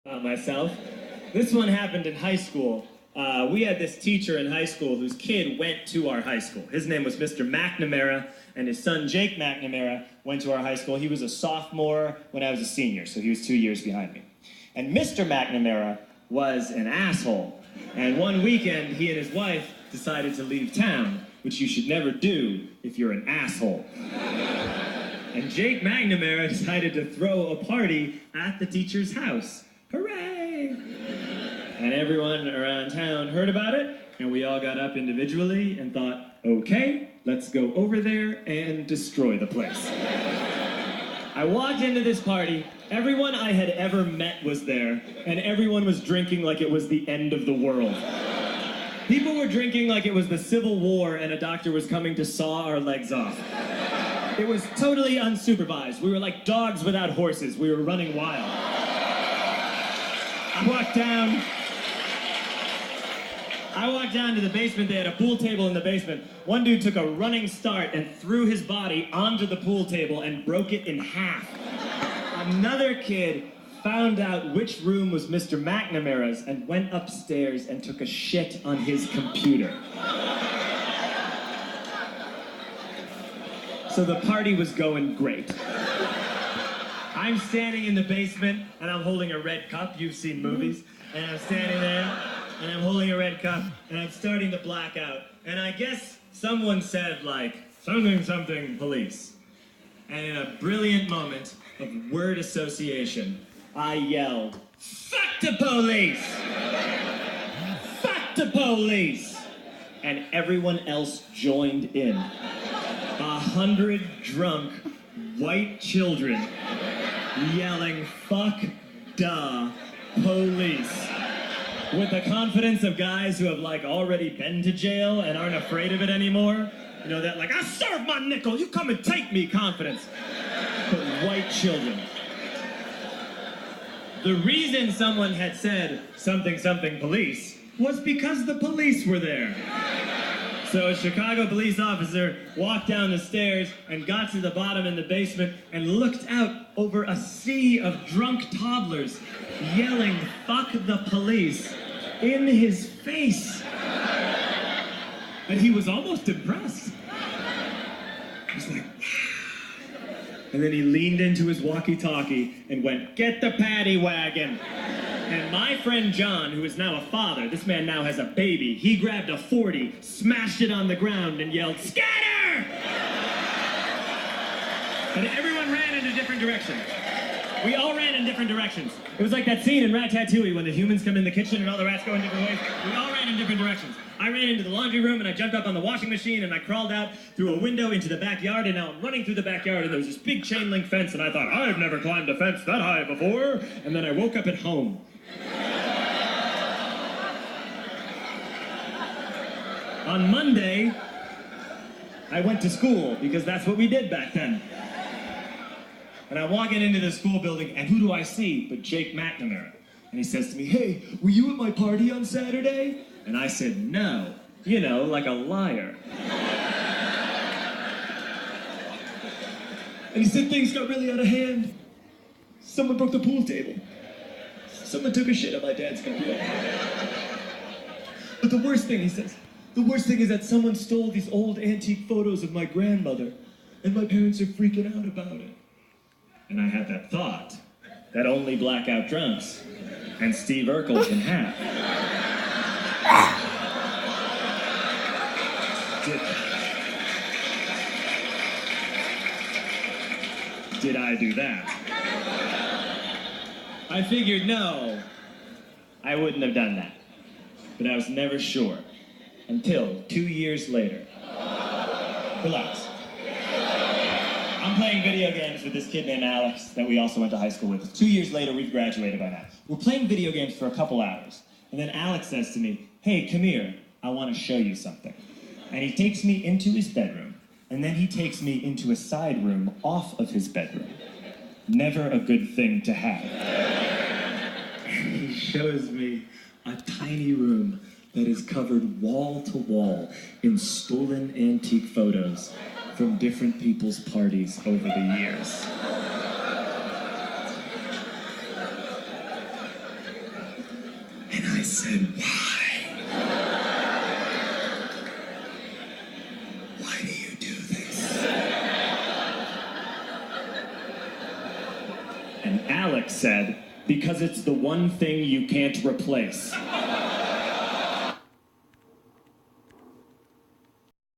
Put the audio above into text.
Myself. This one happened in high school. We had this teacher in high school whose kid went to our high school. His name was Mr. McNamara, and his son Jake McNamara went to our high school. He was a sophomore when I was a senior, so he was 2 years behind me. And Mr. McNamara was an asshole. And one weekend, he and his wife decided to leave town, which you should never do if you're an asshole. And Jake McNamara decided to throw a party at the teacher's house. Hooray! And everyone around town heard about it, and we all got up individually and thought, okay, let's go over there and destroy the place. I walked into this party, everyone I had ever met was there, and everyone was drinking like it was the end of the world. People were drinking like it was the Civil War and a doctor was coming to saw our legs off. It was totally unsupervised. We were like dogs without horses. We were running wild. I walked down to the basement. They had a pool table in the basement. One dude took a running start and threw his body onto the pool table and broke it in half. Another kid found out which room was Mr. McNamara's and went upstairs and took a shit on his computer. So the party was going great. I'm standing in the basement, and I'm holding a red cup. You've seen movies. And I'm standing there, and I'm holding a red cup, and I'm starting to black out. And I guess someone said, like, something police. And in a brilliant moment of word association, I yelled, fuck the police! Fuck the police! And everyone else joined in. 100 drunk white children yelling, fuck the police. With the confidence of guys who have like already been to jail and aren't afraid of it anymore. You know, that like, I serve my nickel, you come and take me confidence. But white children. The reason someone had said something police was because the police were there. So a Chicago police officer walked down the stairs and got to the bottom in the basement and looked out over a sea of drunk toddlers yelling, fuck the police, in his face. And he was almost impressed. He was like, wow. And then he leaned into his walkie-talkie and went, get the paddy wagon. And my friend John, who is now a father, this man now has a baby, he grabbed a 40, smashed it on the ground, and yelled, scatter! And everyone ran in a different direction. We all ran in different directions. It was like that scene in Ratatouille when the humans come in the kitchen and all the rats go in different ways. We all ran in different directions. I ran into the laundry room and I jumped up on the washing machine and I crawled out through a window into the backyard, and now I'm running through the backyard and there was this big chain link fence and I thought, I've never climbed a fence that high before. And then I woke up at home. On Monday, I went to school because that's what we did back then. And I'm walking into the school building, and who do I see but Jake McNamara? And he says to me, hey, were you at my party on Saturday? And I said, no. You know, like a liar. And he said things got really out of hand. Someone broke the pool table. Someone took a shit on my dad's computer. But the worst thing, he says, the worst thing is that someone stole these old antique photos of my grandmother, and my parents are freaking out about it. And I had that thought that only blackout drunks and Steve Urkel can have. Did I do that? I figured no, I wouldn't have done that. But I was never sure. Until 2 years later. Relax. I'm playing video games with this kid named Alex that we also went to high school with. 2 years later, we've graduated by now. We're playing video games for a couple hours. And then Alex says to me, hey, come here, I want to show you something. And he takes me into his bedroom. And then he takes me into a side room off of his bedroom. Never a good thing to have. He shows me a tiny room that is covered wall to wall in stolen antique photos from different people's parties over the years. And I said, why? Why do you do this? And Alex said, because it's the one thing you can't replace.